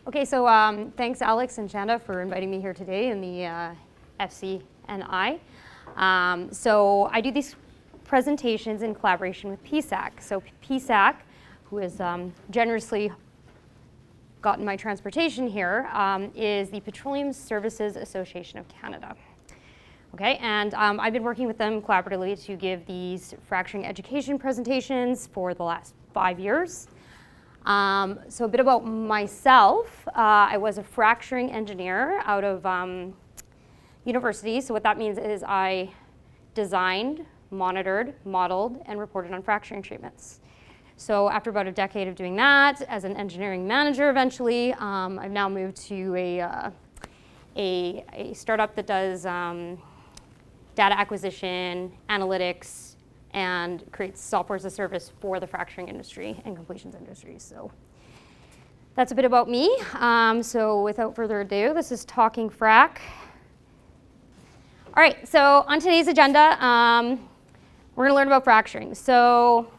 Okay, so thanks Alex and Shanda for inviting me here today in the FNCI. So I do these presentations in collaboration with PSAC. So PSAC, who has generously gotten my transportation here, is the Petroleum Services Association of Canada. Okay, and I've been working with them collaboratively to give these fracturing education presentations for the last 5 years. So a bit about myself. I was a fracturing engineer out of university. So what that means is I designed, monitored, modeled, and reported on fracturing treatments. So after about a decade of doing that, as an engineering manager eventually, I've now moved to a startup that does data acquisition, analytics, and creates software as a service for the fracturing industry and completions industry. So that's a bit about me. So without further ado, this is Talking Frac. All right, so on today's agenda, we're gonna learn about fracturing. So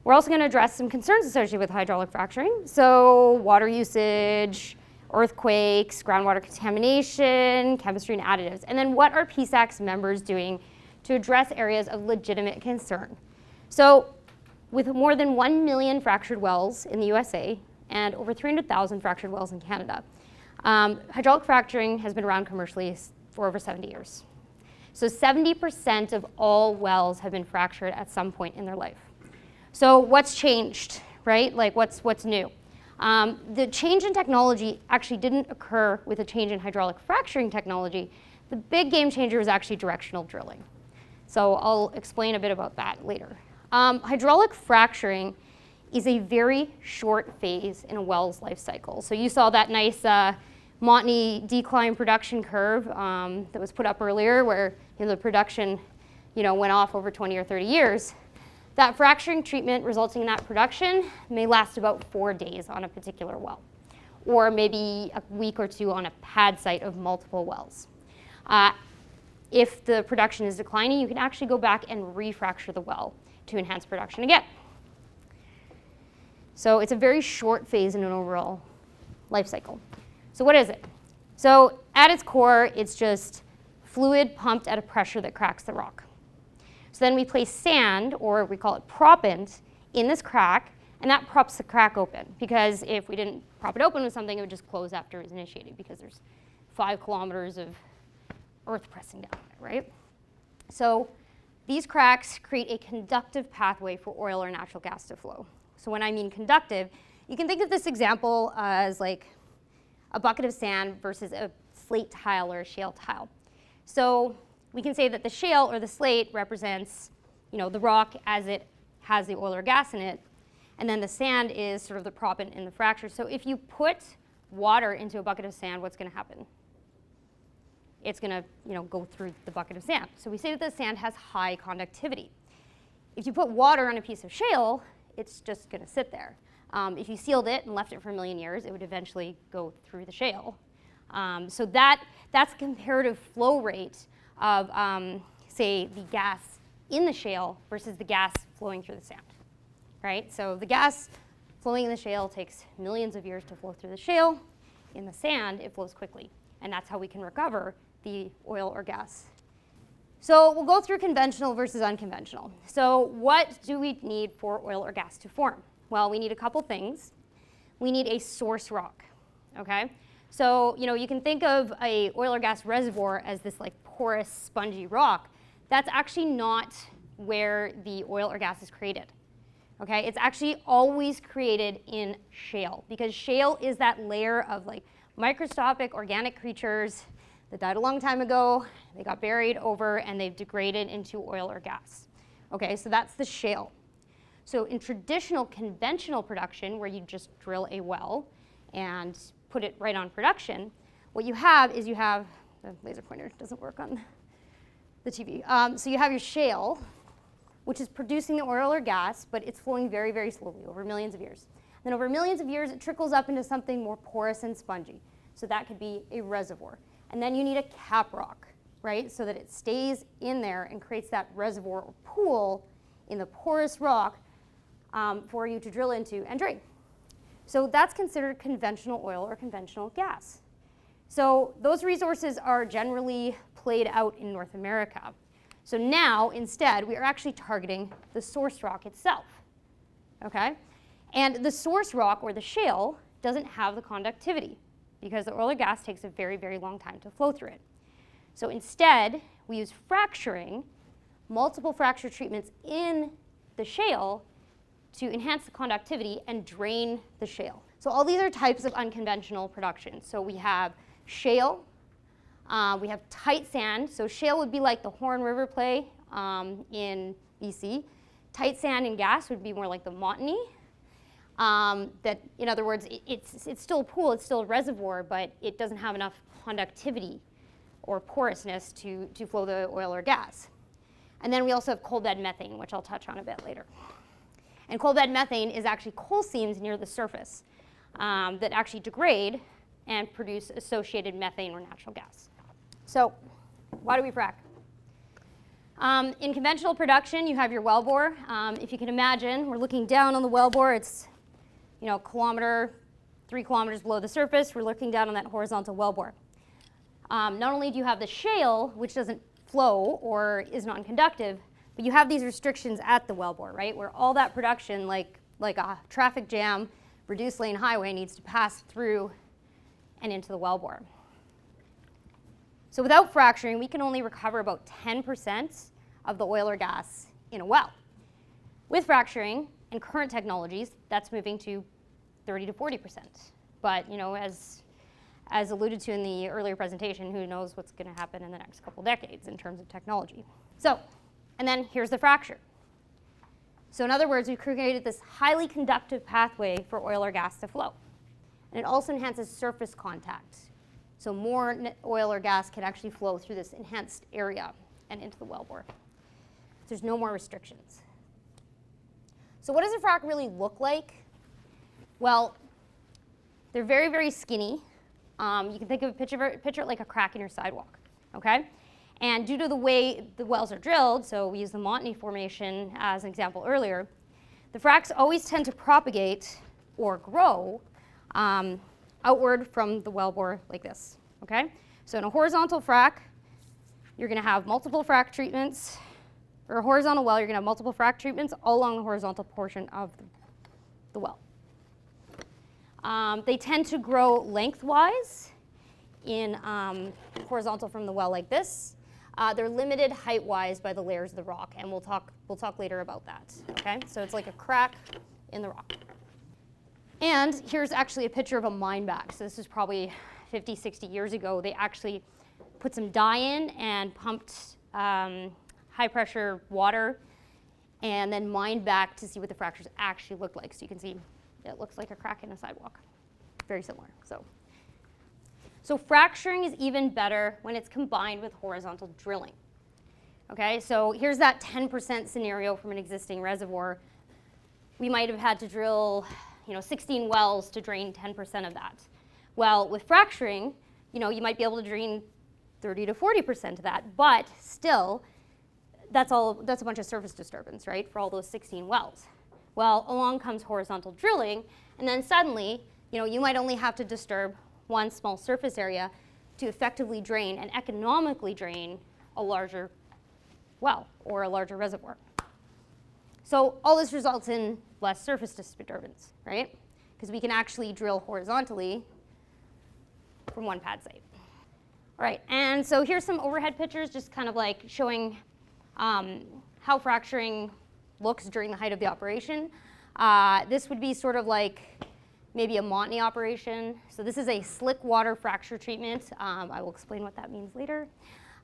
we're also gonna address some concerns associated with hydraulic fracturing. So water usage, earthquakes, groundwater contamination, chemistry and additives. And then what are PSAC's members doing to address areas of legitimate concern? So with more than 1 million fractured wells in the USA and over 300,000 fractured wells in Canada, hydraulic fracturing has been around commercially for over 70 years. So 70% of all wells have been fractured at some point in their life. So what's changed, right? Like what's new? The change in technology actually didn't occur with a change in hydraulic fracturing technology. The big game changer was actually directional drilling. So I'll explain a bit about that later. Hydraulic fracturing is a very short phase in a well's life cycle. So you saw that nice Montney decline production curve that was put up earlier where the production went off over 20 or 30 years. That fracturing treatment resulting in that production may last about 4 days on a particular well, or maybe a week or two on a pad site of multiple wells. If the production is declining, you can actually go back and refracture the well to enhance production again. So it's a very short phase in an overall life cycle. So what is it? So at its core, it's just fluid pumped at a pressure that cracks the rock. So then we place sand, or we call it proppant, in this crack, and that props the crack open. Because if we didn't prop it open with something, it would just close after it was initiated because there's 5 kilometers of earth pressing down there, right? So these cracks create a conductive pathway for oil or natural gas to flow. So when I mean conductive, you can think of this example as like a bucket of sand versus a slate tile or a shale tile. So we can say that the shale or the slate represents, the rock as it has the oil or gas in it, and then the sand is sort of the proppant in the fracture. So if you put water into a bucket of sand, what's going to happen? It's going to, go through the bucket of sand. So we say that the sand has high conductivity. If you put water on a piece of shale, it's just going to sit there. If you sealed it and left it for 1 million years, it would eventually go through the shale. So that's the comparative flow rate of, say, the gas in the shale versus the gas flowing through the sand, right? So the gas flowing in the shale takes millions of years to flow through the shale. In the sand, it flows quickly, and that's how we can recover the oil or gas. So we'll go through conventional versus unconventional. So what do we need for oil or gas to form? Well, we need a couple things. We need a source rock, okay? So, you can think of a oil or gas reservoir as this like porous, spongy rock. That's actually not where the oil or gas is created, okay? It's actually always created in shale because shale is that layer of like microscopic organic creatures that died a long time ago. They got buried over and they've degraded into oil or gas, okay? So that's the shale. So in traditional conventional production where you just drill a well and put it right on production, what you have is the laser pointer doesn't work on the TV. So you have your shale, which is producing the oil or gas, but it's flowing very, very slowly over millions of years. Then over millions of years, it trickles up into something more porous and spongy. So that could be a reservoir. And then you need a cap rock, right? So that it stays in there and creates that reservoir or pool in the porous rock for you to drill into and drain. So that's considered conventional oil or conventional gas. So those resources are generally played out in North America. So now, instead, we are actually targeting the source rock itself, okay? And the source rock, or the shale, doesn't have the conductivity because the oil or gas takes a very, very long time to flow through it. So instead, we use fracturing, multiple fracture treatments in the shale to enhance the conductivity and drain the shale. So all these are types of unconventional production. So we have shale, we have tight sand. So shale would be like the Horn River play in BC. Tight sand and gas would be more like the Montney. That, in other words, it's still a pool, it's still a reservoir, but it doesn't have enough conductivity or porousness to flow the oil or gas. And then we also have coal bed methane, which I'll touch on a bit later. And coal bed methane is actually coal seams near the surface that actually degrade and produce associated methane or natural gas. So why do we frack? In conventional production, you have your wellbore. If you can imagine, we're looking down on the wellbore. It's a kilometer, 3 kilometers below the surface. We're looking down on that horizontal wellbore. Not only do you have the shale, which doesn't flow or is non-conductive, but you have these restrictions at the wellbore, right? Where all that production, like a traffic jam, reduced lane highway, needs to pass through and into the wellbore. So without fracturing, we can only recover about 10% of the oil or gas in a well. With fracturing and current technologies, that's moving to 30 to 40%. But as alluded to in the earlier presentation, who knows what's going to happen in the next couple decades in terms of technology. So, and then here's the fracture. So in other words, we've created this highly conductive pathway for oil or gas to flow. And it also enhances surface contact. So more oil or gas can actually flow through this enhanced area and into the wellbore. There's no more restrictions. So what does a frac really look like? Well, they're very, very skinny. You can think of picture it like a crack in your sidewalk, okay? And due to the way the wells are drilled, so we use the Montney formation as an example earlier, the fracs always tend to propagate or grow outward from the wellbore like this, okay? So in a horizontal frac, you're going to have multiple frac treatments, or a horizontal well, you're going to have multiple frac treatments all along the horizontal portion of the well. They tend to grow lengthwise in horizontal from the well like this. They're limited height-wise by the layers of the rock, and we'll talk later about that, okay? So it's like a crack in the rock. And here's actually a picture of a mine back. So this is probably 50, 60 years ago. They actually put some dye in and pumped high-pressure water and then mined back to see what the fractures actually looked like. So you can see it looks like a crack in a sidewalk. Very similar. So fracturing is even better when it's combined with horizontal drilling. Okay, so here's that 10% scenario from an existing reservoir. We might have had to drill 16 wells to drain 10% of that. Well, with fracturing, you might be able to drain 30 to 40% of that, but still, that's a bunch of surface disturbance, right, for all those 16 wells. Well, along comes horizontal drilling, and then suddenly, you might only have to disturb one small surface area to effectively drain and economically drain a larger well or a larger reservoir. So all this results in less surface disturbance, right? Because we can actually drill horizontally from one pad site. All right, and so here's some overhead pictures, just kind of like showing how fracturing looks during the height of the operation. This would be sort of like maybe a Montney operation. So this is a slick water fracture treatment. I will explain what that means later.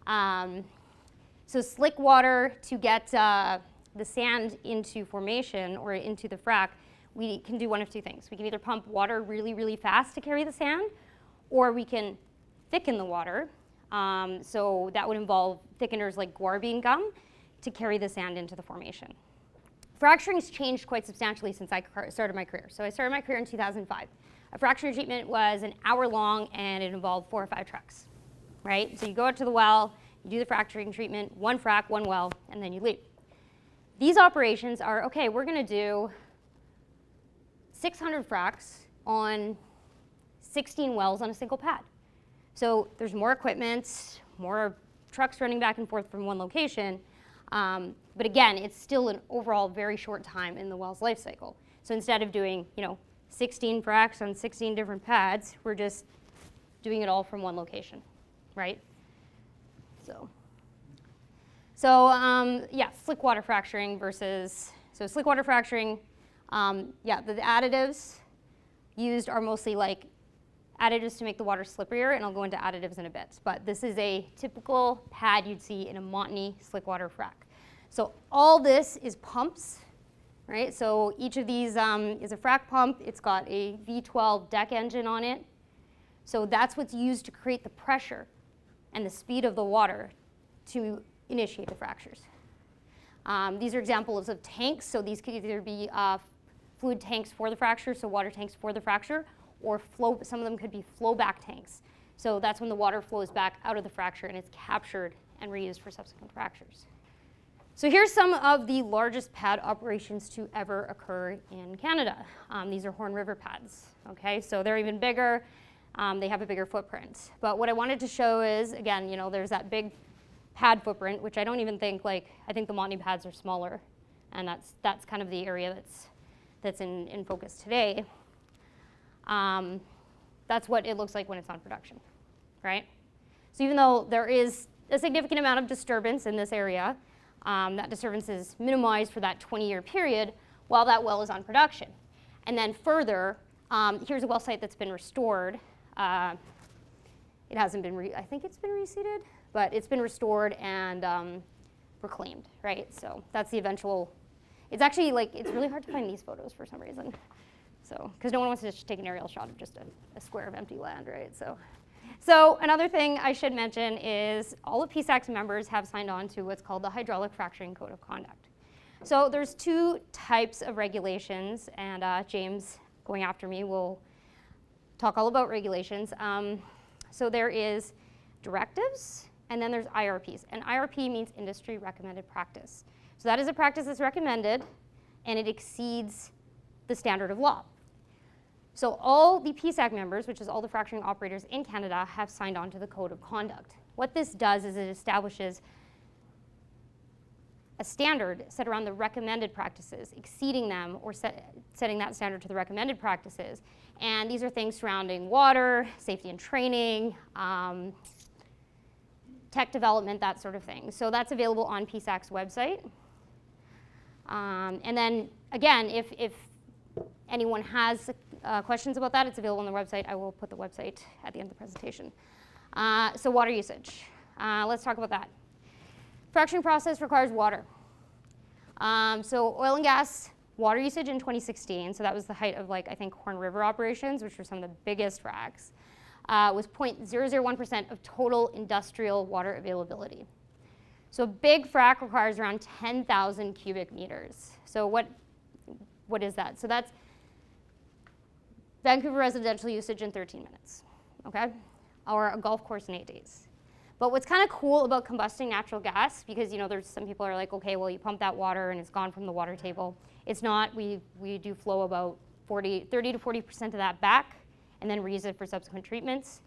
So slick water, to get the sand into formation or into the frac, we can do one of two things. We can either pump water really, really fast to carry the sand, or we can thicken the water. So that would involve thickeners like guar bean gum to carry the sand into the formation. Fracturing has changed quite substantially since I started my career. So I started my career in 2005. A fracturing treatment was an hour long, and it involved 4 or 5 trucks, right? So you go out to the well, you do the fracturing treatment, 1 frac, 1 well, and then you leave. These operations are, okay, we're going to do 600 fracs on 16 wells on a single pad. So there's more equipment, more trucks running back and forth from one location. But again, it's still an overall very short time in the well's life cycle. So instead of doing, 16 fracs on 16 different pads, we're just doing it all from one location, right? Yeah, slick water fracturing versus, so slick water fracturing, yeah, the additives used are mostly like additives to make the water slipperier, and I'll go into additives in a bit. But this is a typical pad you'd see in a Montney slick water frac. So all this is pumps, right? So each of these is a frac pump. It's got a V12 deck engine on it. So that's what's used to create the pressure and the speed of the water to initiate the fractures. These are examples of tanks. So these could either be fluid tanks for the fracture, so water tanks for the fracture, or some of them could be flow back tanks. So that's when the water flows back out of the fracture and it's captured and reused for subsequent fractures. So here's some of the largest pad operations to ever occur in Canada. These are Horn River pads, okay? So they're even bigger. They have a bigger footprint. But what I wanted to show is, again, there's that big pad footprint, which I don't even think, I think the Montney pads are smaller. And that's kind of the area that's in focus today. That's what it looks like when it's on production, right? So even though there is a significant amount of disturbance in this area, that disturbance is minimized for that 20-year period while that well is on production. And then further, here's a well site that's been restored. It hasn't been, I think it's been reseeded, but it's been restored and reclaimed, right? So that's the eventual, it's actually it's really hard to find these photos for some reason. So, because no one wants to just take an aerial shot of just a square of empty land, right? So another thing I should mention is all of PSAC's members have signed on to what's called the Hydraulic Fracturing Code of Conduct. So there's two types of regulations, and James, going after me, will talk all about regulations. So there is directives, and then there's IRPs. And IRP means industry recommended practice. So that is a practice that's recommended, and it exceeds the standard of law. So all the PSAC members, which is all the fracturing operators in Canada, have signed on to the Code of Conduct. What this does is it establishes a standard set around the recommended practices, exceeding them or setting that standard to the recommended practices. And these are things surrounding water, safety and training, tech development, that sort of thing. So that's available on PSAC's website. And then again, if anyone has questions about that, it's available on the website. I will put the website at the end of the presentation. So water usage. Let's talk about that. Fracturing process requires water. So oil and gas water usage in 2016, so that was the height of I think Horn River operations, which were some of the biggest fracs, was 0.001% of total industrial water availability. So a big frac requires around 10,000 cubic meters. So what is that? So that's Vancouver residential usage in 13 minutes, okay? Or a golf course in 8 days. But what's kind of cool about combusting natural gas, because there's some people are like, okay, well you pump that water and it's gone from the water table. It's not. We do flow about 30 to 40% of that back and then reuse it for subsequent treatments.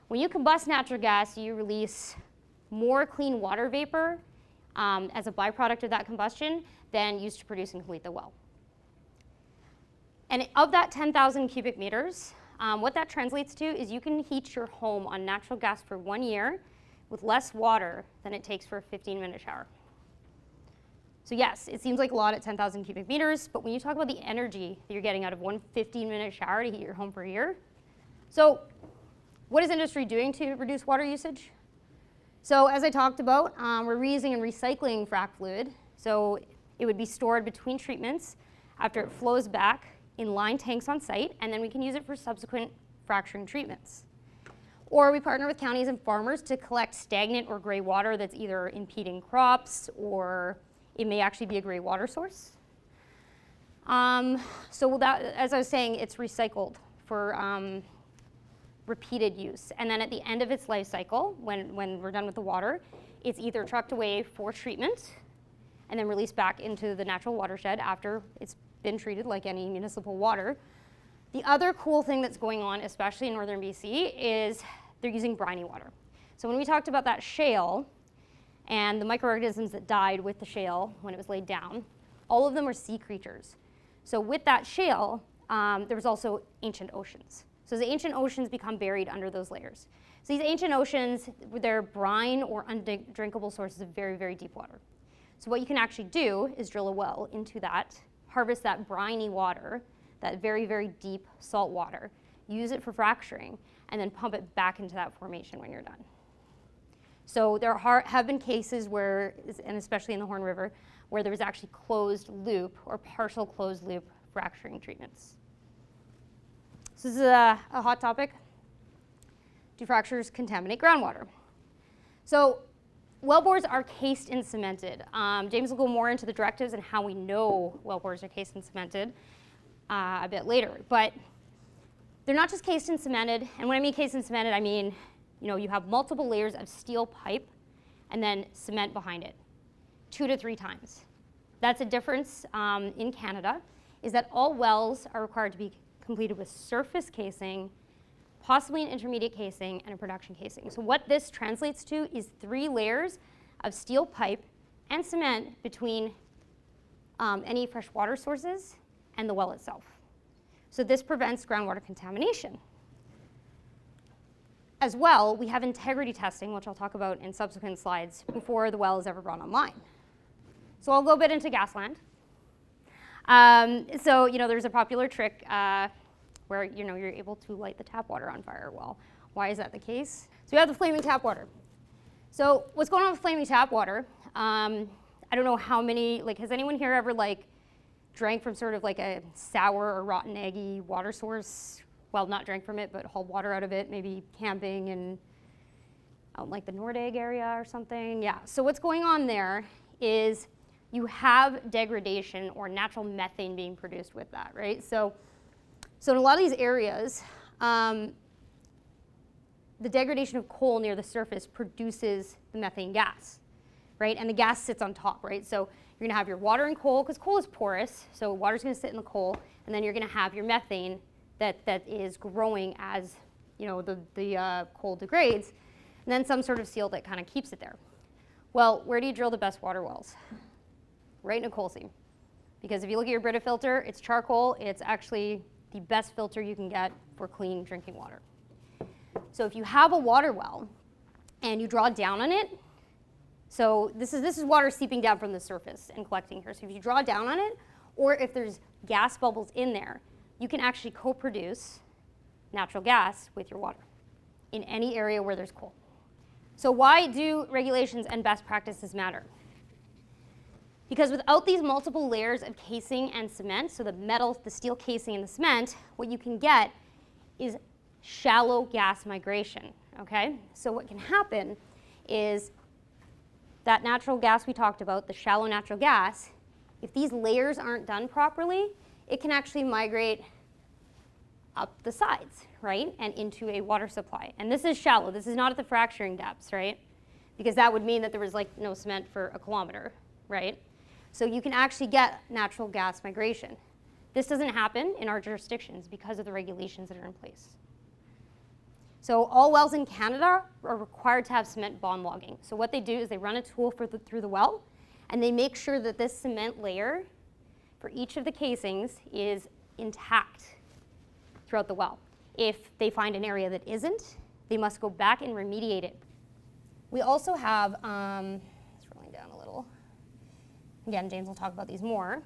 When you combust natural gas, you release more clean water vapor as a byproduct of that combustion than used to produce and complete the well. And of that 10,000 cubic meters, what that translates to is you can heat your home on natural gas for 1 year with less water than it takes for a 15-minute shower. So yes, it seems like a lot at 10,000 cubic meters, but when you talk about the energy that you're getting out of one 15-minute shower to heat your home for a year, so what is industry doing to reduce water usage? So as I talked about, we're reusing and recycling frac fluid. So it would be stored between treatments after it flows back in line tanks on site, and then we can use it for subsequent fracturing treatments. Or we partner with counties and farmers to collect stagnant or gray water that's either impeding crops or it may actually be a gray water source. So that, as I was saying, it's recycled for repeated use. And then at the end of its life cycle, when we're done with the water, it's either trucked away for treatment and then released back into the natural watershed after it's been treated like any municipal water, The other cool thing that's going on, especially in northern BC, is they're using briny water. So when we talked about that shale and the microorganisms that died with the shale when it was laid down, all of them were sea creatures. So with that shale, there was also ancient oceans. So as the ancient oceans become buried under those layers. So these ancient oceans, they're brine or undrinkable sources of very, very deep water. So what you can actually do is drill a well into that, harvest that briny water, that very, very deep salt water, use it for fracturing, and then pump it back into that formation when you're done. So there have been cases where, and especially in the Horn River, where there was actually closed loop or partial closed loop fracturing treatments. So this is a hot topic. Do fractures contaminate groundwater? So wellbores are cased and cemented. James will go more into the directives and how we know wellbores are cased and cemented a bit later. But they're not just cased and cemented. And when I mean cased and cemented, I mean, you have multiple layers of steel pipe and then cement behind it, 2 to 3 times. That's a difference in Canada, is that all wells are required to be completed with surface casing, possibly an intermediate casing, and a production casing. So what this translates to is 3 layers of steel pipe and cement between any fresh water sources and the well itself. So this prevents groundwater contamination. As well, we have integrity testing, which I'll talk about in subsequent slides, before the well is ever brought online. So I'll go a bit into Gasland. So there's a popular trick where you're able to light the tap water on fire. Well, why is that the case? So we have the flaming tap water. So what's going on with flaming tap water? I don't know how many, has anyone here ever drank from sort of like a sour or rotten eggy water source? Well, not drank from it, but hauled water out of it, maybe camping in out in the Nordegg area or something. Yeah, so what's going on there is you have degradation or natural methane being produced with that, right? So in a lot of these areas, the degradation of coal near the surface produces the methane gas, right? And the gas sits on top, right? So you're gonna have your water and coal, because coal is porous, so water's gonna sit in the coal, and then you're gonna have your methane that is growing as the coal degrades, and then some sort of seal that kind of keeps it there. Well, where do you drill the best water wells? Right in a coal seam. Because if you look at your Brita filter, it's charcoal. It's actually the best filter you can get for clean drinking water. So if you have a water well and you draw down on it, so this is water seeping down from the surface and collecting here. So if you draw down on it, or if there's gas bubbles in there, you can actually co-produce natural gas with your water in any area where there's coal. So why do regulations and best practices matter? Because without these multiple layers of casing and cement, so the metal, the steel casing and the cement, what you can get is shallow gas migration, okay? So what can happen is that natural gas we talked about, the shallow natural gas, if these layers aren't done properly, it can actually migrate up the sides, right, and into a water supply. And this is shallow. This is not at the fracturing depths, right? Because that would mean that there was no cement for a kilometer, right? So you can actually get natural gas migration. This doesn't happen in our jurisdictions because of the regulations that are in place. So all wells in Canada are required to have cement bond logging. So what they do is they run a tool through the well, and they make sure that this cement layer for each of the casings is intact throughout the well. If they find an area that isn't, they must go back and remediate it. We also have, scrolling down a little, again, James will talk about these more.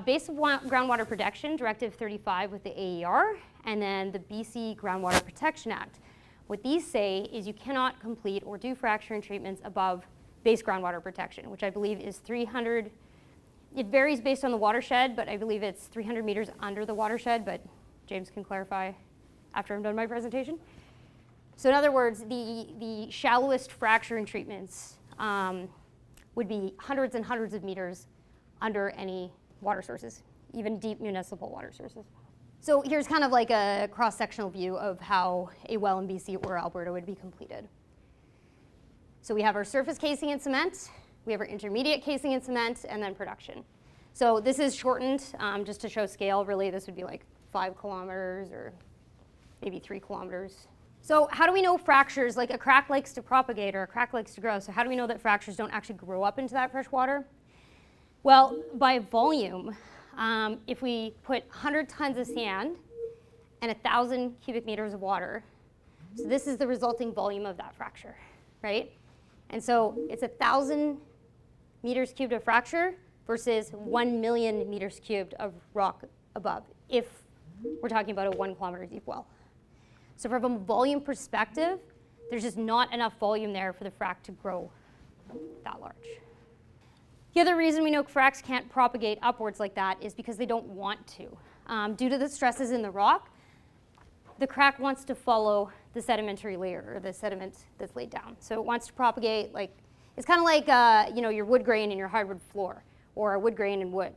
Base of Groundwater Protection, Directive 35 with the AER, and then the BC Groundwater Protection Act. What these say is you cannot complete or do fracturing treatments above base groundwater protection, which I believe is 300, it varies based on the watershed, but I believe it's 300 meters under the watershed, but James can clarify after I'm done my presentation. So in other words, the shallowest fracturing treatments would be hundreds and hundreds of meters under any water sources, even deep municipal water sources. So here's kind of like a cross-sectional view of how a well in BC or Alberta would be completed. So we have our surface casing and cement, we have our intermediate casing and cement, and then production. So this is shortened just to show scale. Really, this would be like 5 kilometers or maybe 3 kilometers. So how do we know fractures, like a crack likes to propagate or a crack likes to grow, so how do we know that fractures don't actually grow up into that fresh water? Well, by volume, if we put 100 tons of sand and 1,000 cubic meters of water, so this is the resulting volume of that fracture, right? And so it's 1,000 meters cubed of fracture versus 1 million meters cubed of rock above, if we're talking about a 1 kilometer deep well. So from a volume perspective, there's just not enough volume there for the frac to grow that large. The other reason we know fracs can't propagate upwards like that is because they don't want to. Due to the stresses in the rock, the crack wants to follow the sedimentary layer, or the sediment that's laid down. So it wants to propagate like, it's kind of like your wood grain in your hardwood floor, or a wood grain in wood.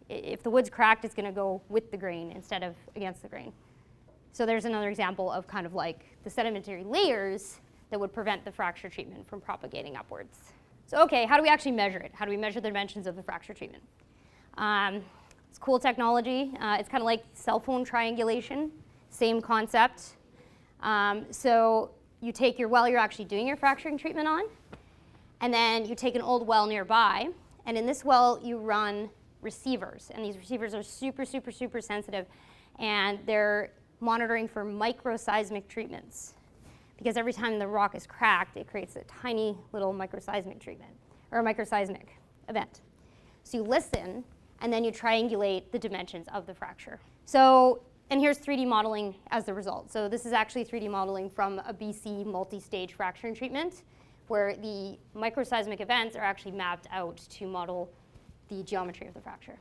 If the wood's cracked, it's going to go with the grain instead of against the grain. So there's another example of kind of like the sedimentary layers that would prevent the fracture treatment from propagating upwards. So okay, how do we actually measure it? How do we measure the dimensions of the fracture treatment? It's cool technology. It's kind of like cell phone triangulation, same concept. So you take your well you're actually doing your fracturing treatment on, and then you take an old well nearby, and in this well you run receivers, and these receivers are super, super, super sensitive, and they're monitoring for microseismic treatments, because every time the rock is cracked, it creates a tiny little microseismic treatment, or a microseismic event. So you listen, and then you triangulate the dimensions of the fracture. So, and here's 3D modeling as the result. So this is actually 3D modeling from a BC multi-stage fracturing treatment, where the microseismic events are actually mapped out to model the geometry of the fracture.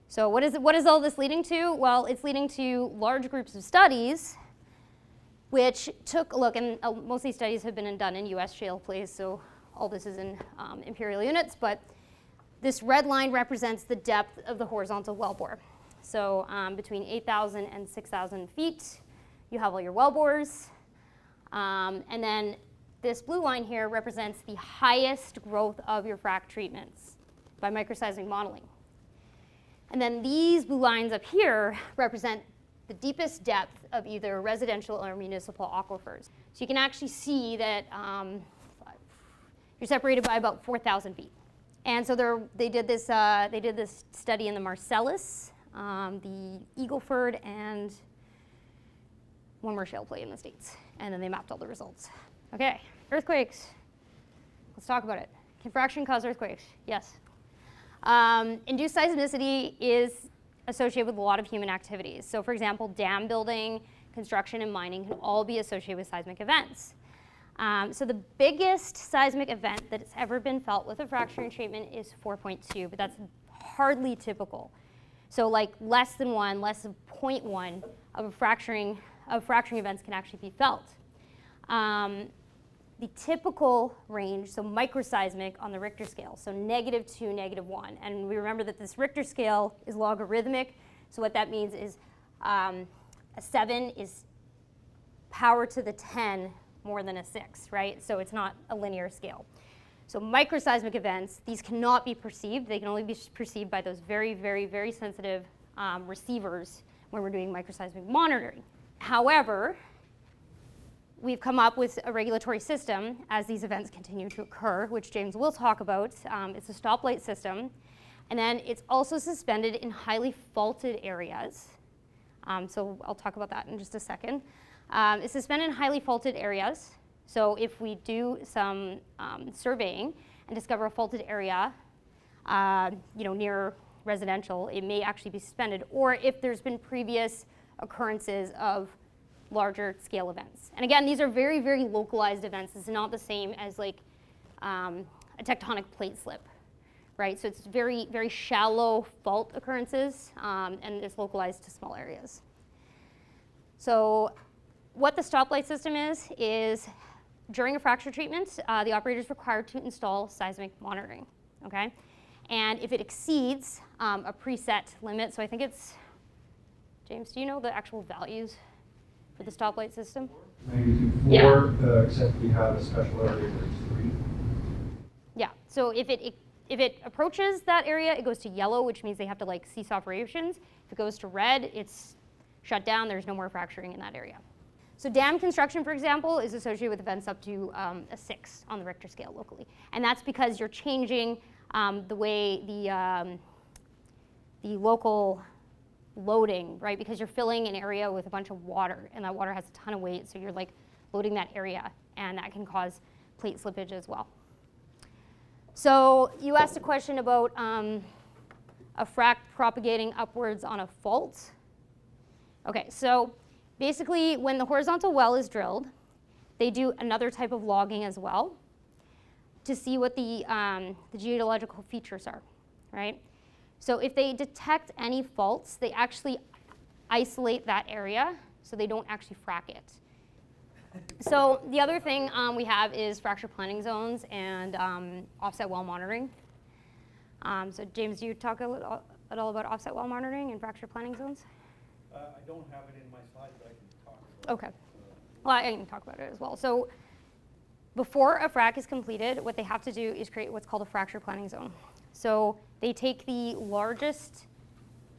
So what is all this leading to? Well, it's leading to large groups of studies which took a look, and most of these studies have been done in US shale plays, so all this is in imperial units, but this red line represents the depth of the horizontal wellbore. So between 8,000 and 6,000 feet, you have all your wellbores, and then this blue line here represents the highest growth of your frac treatments by microseismic modeling. And then these blue lines up here represent the deepest depth of either residential or municipal aquifers. So you can actually see that you're separated by about 4,000 feet. And so they did this study in the Marcellus, the Eagleford, and one more shale play in the States. And then they mapped all the results. Okay, earthquakes. Let's talk about it. Can fracturing cause earthquakes? Yes. Induced seismicity is associated with a lot of human activities. So for example, dam building, construction, and mining can all be associated with seismic events. So the biggest seismic event that's ever been felt with a fracturing treatment is 4.2, but that's hardly typical. So like less than 1, less than 0.1 of fracturing events can actually be felt. The typical range, so microseismic on the Richter scale, so -2, -1. And we remember that this Richter scale is logarithmic, so what that means is a 7 is power to the 10 more than a 6, right? So it's not a linear scale. So microseismic events, these cannot be perceived. They can only be perceived by those very, very, very sensitive receivers when we're doing microseismic monitoring. However, we've come up with a regulatory system as these events continue to occur, which James will talk about. It's a stoplight system. And then it's also suspended in highly faulted areas. So I'll talk about that in just a second. It's suspended in highly faulted areas. So if we do some surveying and discover a faulted area, near residential, it may actually be suspended. Or if there's been previous occurrences of larger scale events. And again, these are very, very localized events. This is not the same as like a tectonic plate slip, right? So it's very, very shallow fault occurrences, and it's localized to small areas. So what the stoplight system is during a fracture treatment, the operator is required to install seismic monitoring, okay? And if it exceeds a preset limit, so I think it's, James, do you know the actual values for the stoplight system? Maybe 4, except we have a special area where it's 3. Yeah, so if it approaches that area, it goes to yellow, which means they have to like cease operations. If it goes to red, it's shut down. There's no more fracturing in that area. So dam construction, for example, is associated with events up to a 6 on the Richter scale locally. And that's because you're changing the way the local loading, right? Because you're filling an area with a bunch of water, and that water has a ton of weight, so you're like loading that area, and that can cause plate slippage as well. So you asked a question about a frac propagating upwards on a fault. Okay, so basically when the horizontal well is drilled, they do another type of logging as well to see what the geological features are, right? So if they detect any faults, they actually isolate that area, so they don't actually frack it. So the other thing we have is fracture planning zones and offset well monitoring. So James, do you talk at all about offset well monitoring and fracture planning zones? I don't have it in my slides, but I can talk about Okay. Well, I can talk about it as well. So before a frac is completed, what they have to do is create what's called a fracture planning zone. So they take the largest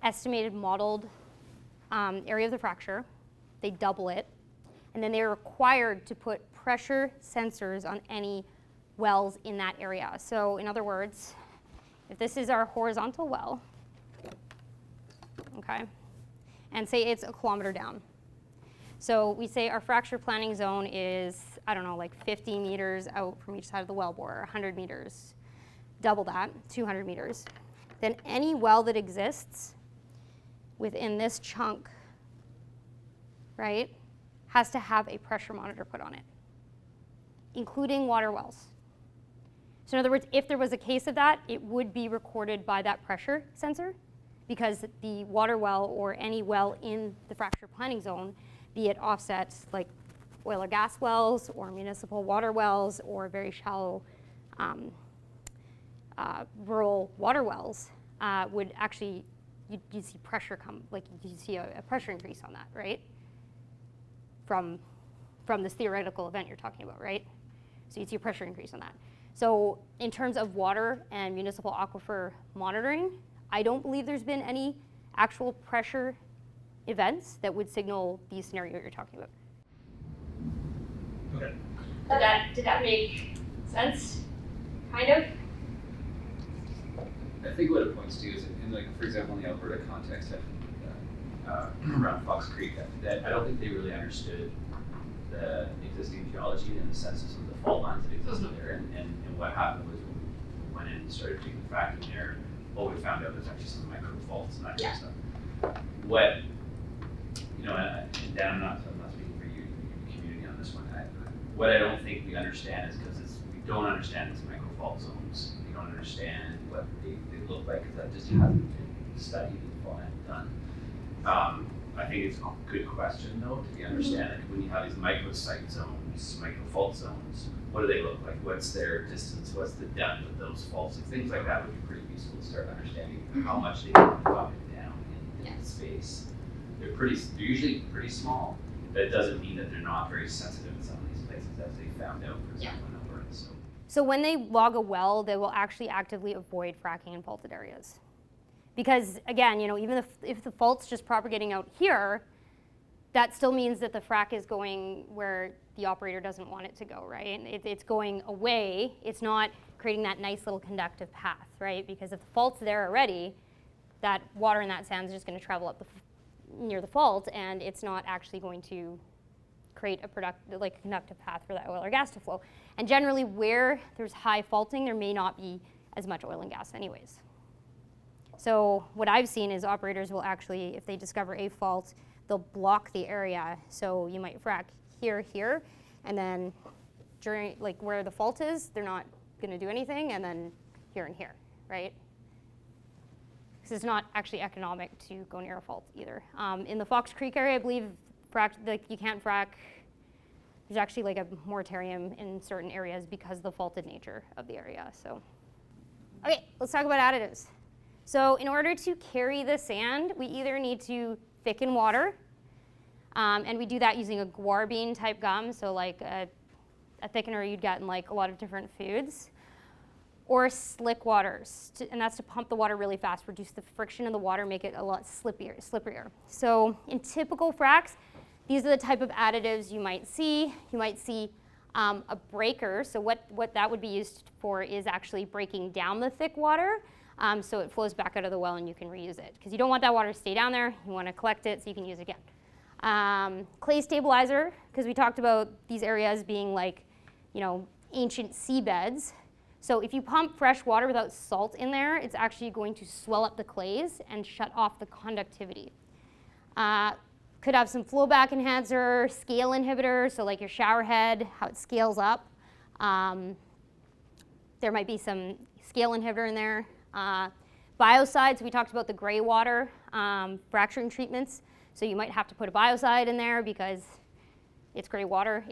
estimated modeled area of the fracture, they double it, and then they're required to put pressure sensors on any wells in that area. So in other words, if this is our horizontal well, okay, and say it's a kilometer down. So we say our fracture planning zone is, I don't know, like 50 meters out from each side of the well bore, 100 meters. Double that, 200 meters. Then any well that exists within this chunk, right, has to have a pressure monitor put on it, including water wells. So in other words, if there was a case of that, it would be recorded by that pressure sensor, because the water well or any well in the fracture planning zone, be it offsets like oil or gas wells or municipal water wells or very shallow rural water wells, would actually, you'd see pressure come, like you'd see a pressure increase on that, right? From this theoretical event you're talking about, right? So you'd see a pressure increase on that. So in terms of water and municipal aquifer monitoring, I don't believe there's been any actual pressure events that would signal the scenario you're talking about. Okay. Did that make sense? Kind of? I think what it points to is, in like, for example, in the Alberta context, around Fox Creek, that I don't think they really understood the existing geology and the census of the fault lines that existed there. And what happened was when we went in and started doing the fracking there, what we found out was actually some micro faults and that kind of stuff. What, you know, and Dan, I'm not speaking for you, the community on this one. What I don't think we understand is because we don't understand these micro fault zones. We don't understand what they look like because that just hasn't been studied and done. I think it's a good question though to be understand like when you have these microsite zones, micro fault zones, what do they look like? What's their distance? What's the depth of those faults? Like, things like that would be pretty useful to start understanding how much they can drop it down in space. They're usually pretty small, but it doesn't mean that they're not very sensitive in some of these places, as they found out, for example, in Alberta. So when they log a well, they will actually actively avoid fracking in faulted areas. Because again, you know, even if the fault's just propagating out here, that still means that the frac is going where the operator doesn't want it to go, right? It's going away. It's not creating that nice little conductive path, right? Because if the fault's there already, that water in that sand is just going to travel up near the fault, and it's not actually going to create a conductive path for that oil or gas to flow. And generally, where there's high faulting, there may not be as much oil and gas anyways. So what I've seen is operators will actually, if they discover a fault, they'll block the area. So you might frack here, and then during, like where the fault is, they're not going to do anything, and then here and here, right? Because it's not actually economic to go near a fault either. In the Fox Creek area, I believe you can't frack. There's actually like a moratorium in certain areas because of the faulted nature of the area. So, okay, let's talk about additives. So in order to carry the sand, we either need to thicken water, and we do that using a guar bean type gum, so like a thickener you'd get in like a lot of different foods, or slick waters, and that's to pump the water really fast, reduce the friction in the water, make it a lot slipperier. So in typical fracs, these are the type of additives you might see. You might see a breaker. So what that would be used for is actually breaking down the thick water so it flows back out of the well and you can reuse it. Because you don't want that water to stay down there. You want to collect it so you can use it again. Clay stabilizer, because we talked about these areas being like, ancient seabeds. So if you pump fresh water without salt in there, it's actually going to swell up the clays and shut off the conductivity. Could have some flowback enhancer, scale inhibitor, so like your shower head, how it scales up. There might be some scale inhibitor in there. Biocides, we talked about the gray water fracturing treatments. So you might have to put a biocide in there because it's gray water.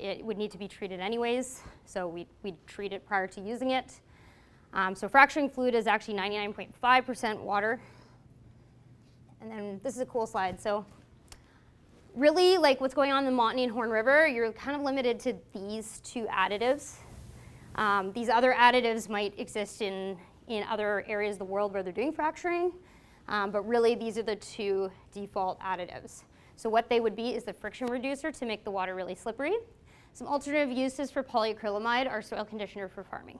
It would need to be treated anyways, so we'd treat it prior to using it. So fracturing fluid is actually 99.5% water. And then this is a cool slide. So really, like what's going on in the Montney and Horn River, you're kind of limited to these two additives. These other additives might exist in other areas of the world where they're doing fracturing, but really these are the two default additives. So what they would be is the friction reducer to make the water really slippery. Some alternative uses for polyacrylamide are soil conditioner for farming.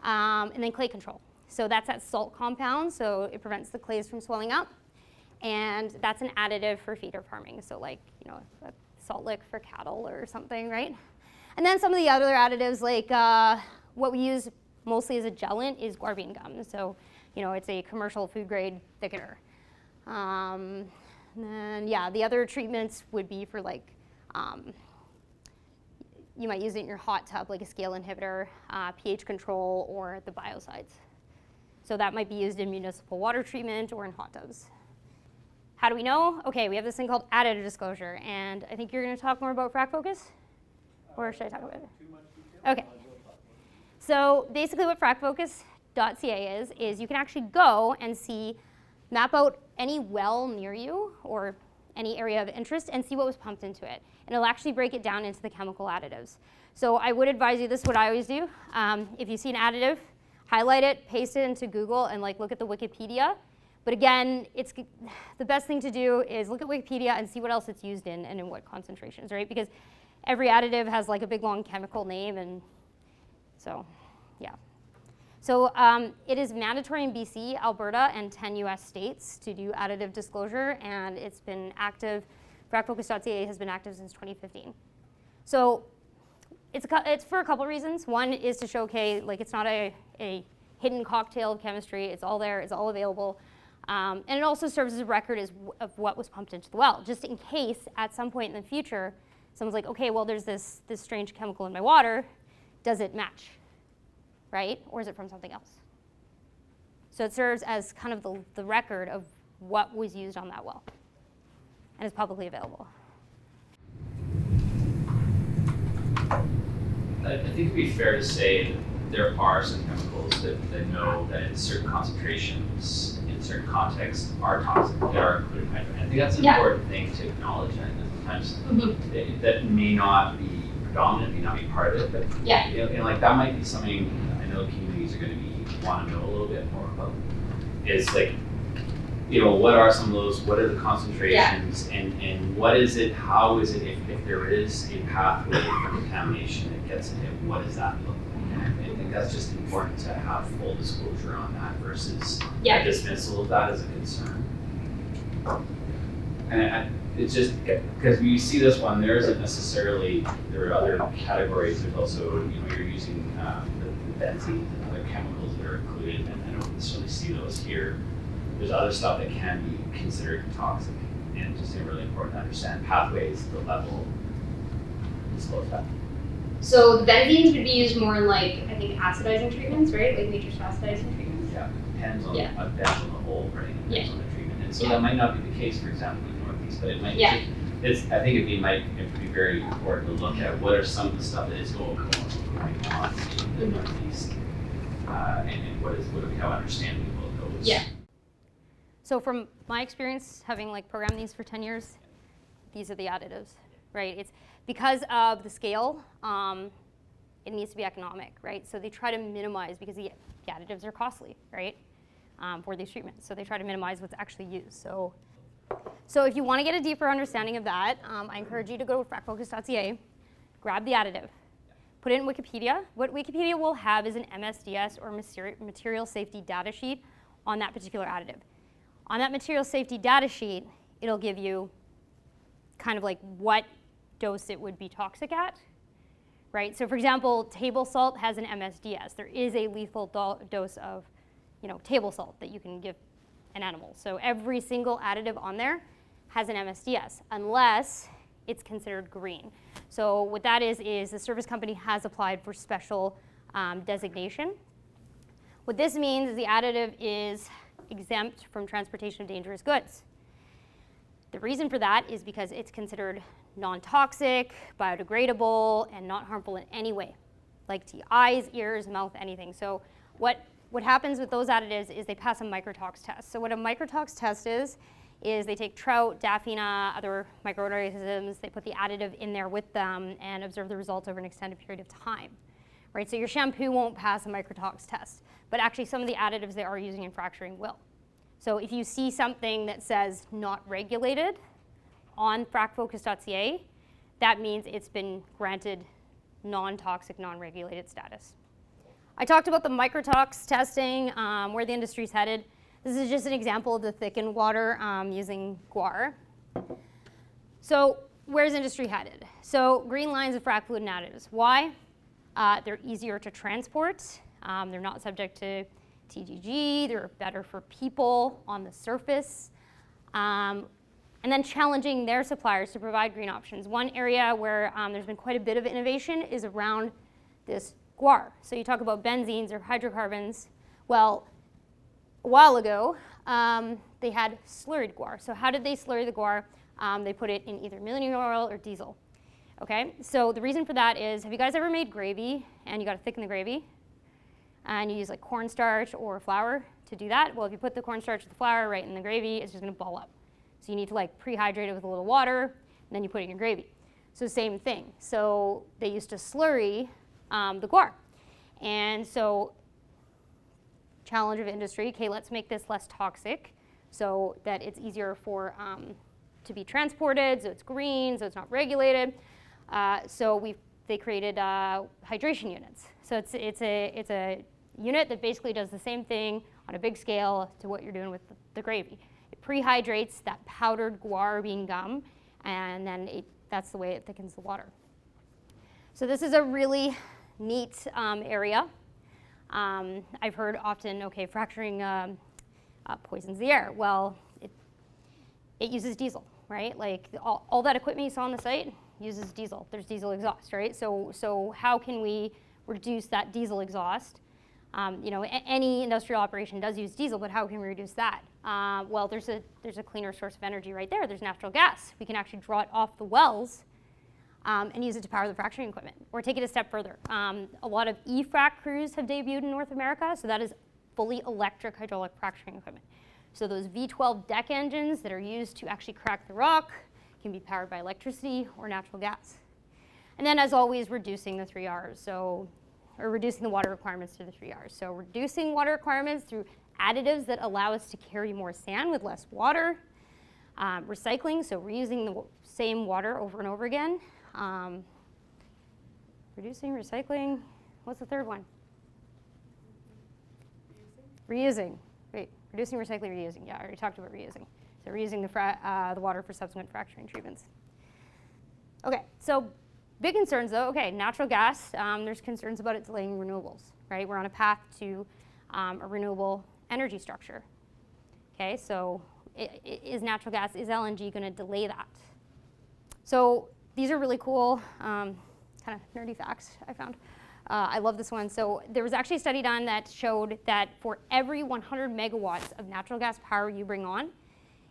And then clay control. So that's that salt compound, so it prevents the clays from swelling up. And that's an additive for feeder farming, so like, a salt lick for cattle or something, right? And then some of the other additives, like what we use mostly as a gellant is guarvine gum. So, it's a commercial food grade thickener. And then, the other treatments would be for like, you might use it in your hot tub, like a scale inhibitor, pH control, or the biocides. So that might be used in municipal water treatment or in hot tubs. How do we know? Okay, we have this thing called additive disclosure, and I think you're going to talk more about frac focus? Or should I talk about it? Too much detail? Okay. So basically what fracfocus.ca is you can actually go and map out any well near you or any area of interest and see what was pumped into it. And it'll actually break it down into the chemical additives. So I would advise you, this is what I always do. If you see an additive, highlight it, paste it into Google, and look at the Wikipedia. But again, the best thing to do is look at Wikipedia and see what else it's used in and in what concentrations, right? Because every additive has like a big long chemical name, and so, yeah. So it is mandatory in BC, Alberta, and 10 US states to do additive disclosure, and it's been active. FracFocus.ca has been active since 2015. So it's for a couple reasons. One is to show, it's not a hidden cocktail of chemistry. It's all there. It's all available. And it also serves as a record of what was pumped into the well, just in case at some point in the future, someone's like, okay, well, there's this strange chemical in my water. Does it match, right? Or is it from something else? So it serves as kind of the record of what was used on that well, and is publicly available. I think it'd be fair to say that there are some chemicals that know that in certain concentrations, in certain contexts, are toxic, that are included in hydrogen. I think that's an important thing to acknowledge. And sometimes that may not be predominant, may not be part of it, but and that might be something I know communities are going to want to know a little bit more about. Is what are some of those? What are the concentrations, and what is it? How is it if there is a pathway for contamination that gets in it? What does that look like? I think that's just important to have full disclosure on that versus a dismissal of that as a concern. And it's just because we see this one, there isn't necessarily, there are other categories. There's also, you're using the benzene and other chemicals that are included, and I don't necessarily see those here. There's other stuff that can be considered toxic, and just really important to understand pathways, the level, disclose that. So the benzenes would be used more in I think acidizing treatments, right? Like matrix acidizing treatments. Yeah, depends on the whole, right? Depends on the treatment, and so that might not be the case, for example, in the Northeast, but it might. I think it'd be very important to look at what are some of the stuff that is going on in the Northeast, and what do we have understanding about those. Yeah. So from my experience, having programmed these for 10 years, these are the additives, right? It's because of the scale. it needs to be economic, right? So they try to minimize, because the additives are costly, right, for these treatments. So they try to minimize what's actually used. So if you want to get a deeper understanding of that, I encourage you to go to fracfocus.ca, grab the additive, put it in Wikipedia. What Wikipedia will have is an MSDS, or material safety data sheet, on that particular additive. On that material safety data sheet, it'll give you kind of like what dose it would be toxic at, right? So for example, table salt has an MSDS. There is a lethal dose of, table salt that you can give an animal. So every single additive on there has an MSDS, unless it's considered green. So what that is the service company has applied for special designation. What this means is the additive is exempt from transportation of dangerous goods. The reason for that is because it's considered non-toxic, biodegradable, and not harmful in any way, like to eyes, ears, mouth, anything. So what happens with those additives is they pass a Microtox test. So what a Microtox test is they take trout, daphnia, other microorganisms, they put the additive in there with them and observe the results over an extended period of time. Right? So your shampoo won't pass a Microtox test, but actually some of the additives they are using in fracturing will. So if you see something that says not regulated on fracfocus.ca, that means it's been granted non-toxic, non-regulated status. I talked about the Microtox testing, where the industry's headed. This is just an example of the thickened water using guar. So where's industry headed? So green lines of frac fluid and additives. Why? They're easier to transport. They're not subject to TGG. They're better for people on the surface. And then challenging their suppliers to provide green options. One area where there's been quite a bit of innovation is around this guar. So you talk about benzenes or hydrocarbons. Well, a while ago, they had slurried guar. So how did they slurry the guar? They put it in either millionaire oil or diesel. Okay, so the reason for that is, have you guys ever made gravy and you got to thicken the gravy? And you use like cornstarch or flour to do that? Well, if you put the cornstarch or the flour right in the gravy, it's just going to ball up. So you need to like prehydrate it with a little water, and then you put it in your gravy. So same thing. So they used to slurry the guar. And so challenge of industry, okay, let's make this less toxic so that it's easier for to be transported, so it's green, so it's not regulated. So they created hydration units. So it's a unit that basically does the same thing on a big scale to what you're doing with the gravy. It prehydrates that powdered guar bean gum, and then that's the way it thickens the water. So this is a really neat area. I've heard often, okay, fracturing poisons the air. Well, it uses diesel, right? Like all that equipment you saw on the site uses diesel. There's diesel exhaust, right? So how can we reduce that diesel exhaust? Any industrial operation does use diesel, but how can we reduce that? Well, there's a cleaner source of energy right there. There's natural gas. We can actually draw it off the wells and use it to power the fracturing equipment. Or take it a step further. A lot of e-frac crews have debuted in North America, so that is fully electric hydraulic fracturing equipment. So those V12 deck engines that are used to actually crack the rock can be powered by electricity or natural gas. And then, as always, reducing the 3 Rs, or reducing the water requirements to the 3 Rs. So reducing water requirements through additives that allow us to carry more sand with less water. Recycling, so reusing the same water over and over again. Reducing, recycling, what's the third one? Reusing. Wait, reducing, recycling, reusing. Yeah, I already talked about reusing. So reusing the water for subsequent fracturing treatments. Okay, so big concerns though. Okay, natural gas, there's concerns about it delaying renewables, right? We're on a path to a renewable energy structure. Okay, so is natural gas, is LNG going to delay that? So these are really cool, kind of nerdy facts I found. I love this one. So there was actually a study done that showed that for every 100 megawatts of natural gas power you bring on,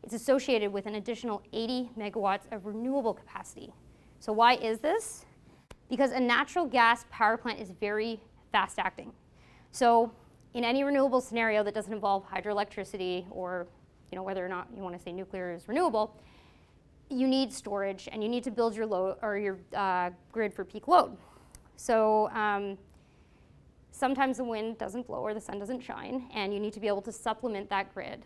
it's associated with an additional 80 megawatts of renewable capacity. So why is this? Because a natural gas power plant is very fast acting. So in any renewable scenario that doesn't involve hydroelectricity, or whether or not you want to say nuclear is renewable, you need storage and you need to build your load or your grid for peak load. So sometimes the wind doesn't blow or the sun doesn't shine, and you need to be able to supplement that grid.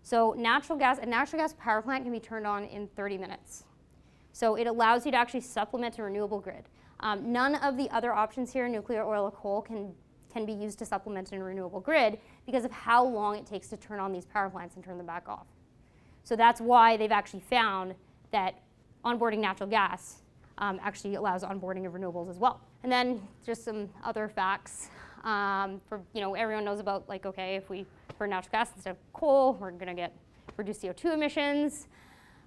So a natural gas power plant can be turned on in 30 minutes. So it allows you to actually supplement a renewable grid. None of the other options here, nuclear, oil, or coal, can be used to supplement a renewable grid because of how long it takes to turn on these power plants and turn them back off. So that's why they've actually found that onboarding natural gas actually allows onboarding of renewables as well. And then just some other facts. Everyone knows about, like, okay, if we burn natural gas instead of coal, we're going to reduce CO2 emissions.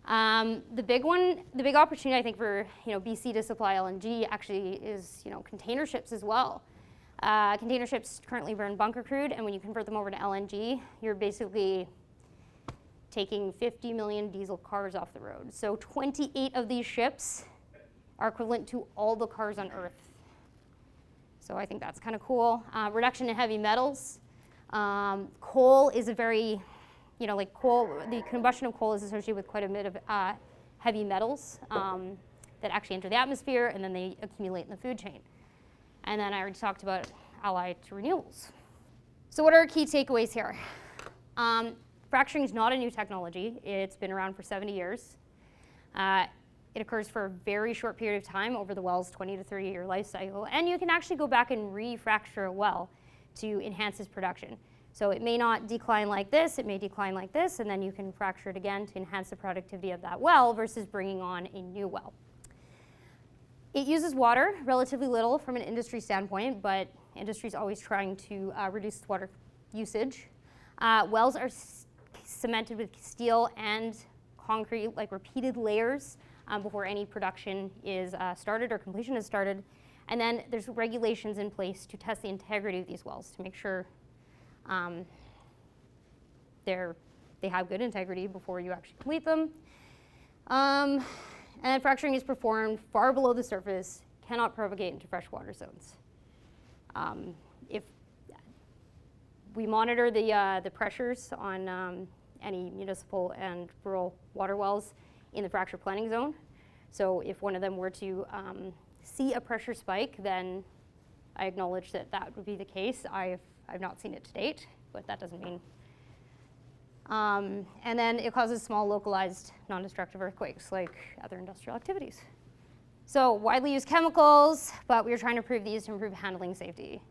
The big opportunity I think for BC to supply LNG actually is container ships as well. Container ships currently burn bunker crude, and when you convert them over to LNG, you're basically taking 50 million diesel cars off the road. So 28 of these ships are equivalent to all the cars on Earth. So I think that's kind of cool. Reduction in heavy metals. Coal is a very, the combustion of coal is associated with quite a bit of heavy metals that actually enter the atmosphere, and then they accumulate in the food chain. And then I already talked about allied to renewables. So what are our key takeaways here? Fracturing is not a new technology. It's been around for 70 years. It occurs for a very short period of time over the well's 20 to 30 year life cycle, and you can actually go back and refracture a well to enhance its production. So it may not decline like this, it may decline like this, and then you can fracture it again to enhance the productivity of that well versus bringing on a new well. It uses water, relatively little from an industry standpoint, but industry is always trying to reduce water usage. Wells are cemented with steel and concrete, like repeated layers before any production is started or completion is started. And then there's regulations in place to test the integrity of these wells to make sure they have good integrity before you actually complete them. And fracturing is performed far below the surface, cannot propagate into freshwater zones. If we monitor the pressures on any municipal and rural water wells in the fracture planning zone. So if one of them were to see a pressure spike, then I acknowledge that that would be the case. I've not seen it to date, but that doesn't mean. And then it causes small localized non-destructive earthquakes like other industrial activities. So widely used chemicals, but we are trying to improve these to improve handling safety.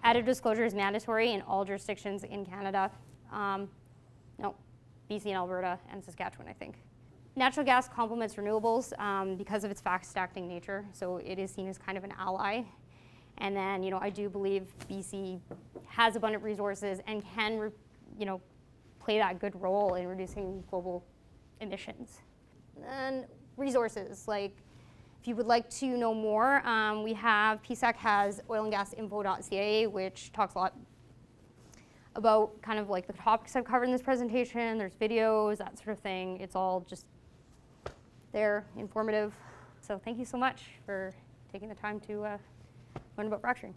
Additive disclosure is mandatory in all jurisdictions in Canada. No, BC and Alberta and Saskatchewan, I think. Natural gas complements renewables because of its fast-acting nature, so it is seen as kind of an ally. And then, I do believe BC has abundant resources and can, play that good role in reducing global emissions. And resources, like, if you would like to know more, we have, PSAC has oilandgasinfo.ca, which talks a lot about kind of like the topics I've covered in this presentation. There's videos, that sort of thing. It's all just there, informative. So thank you so much for taking the time to learn about fracturing.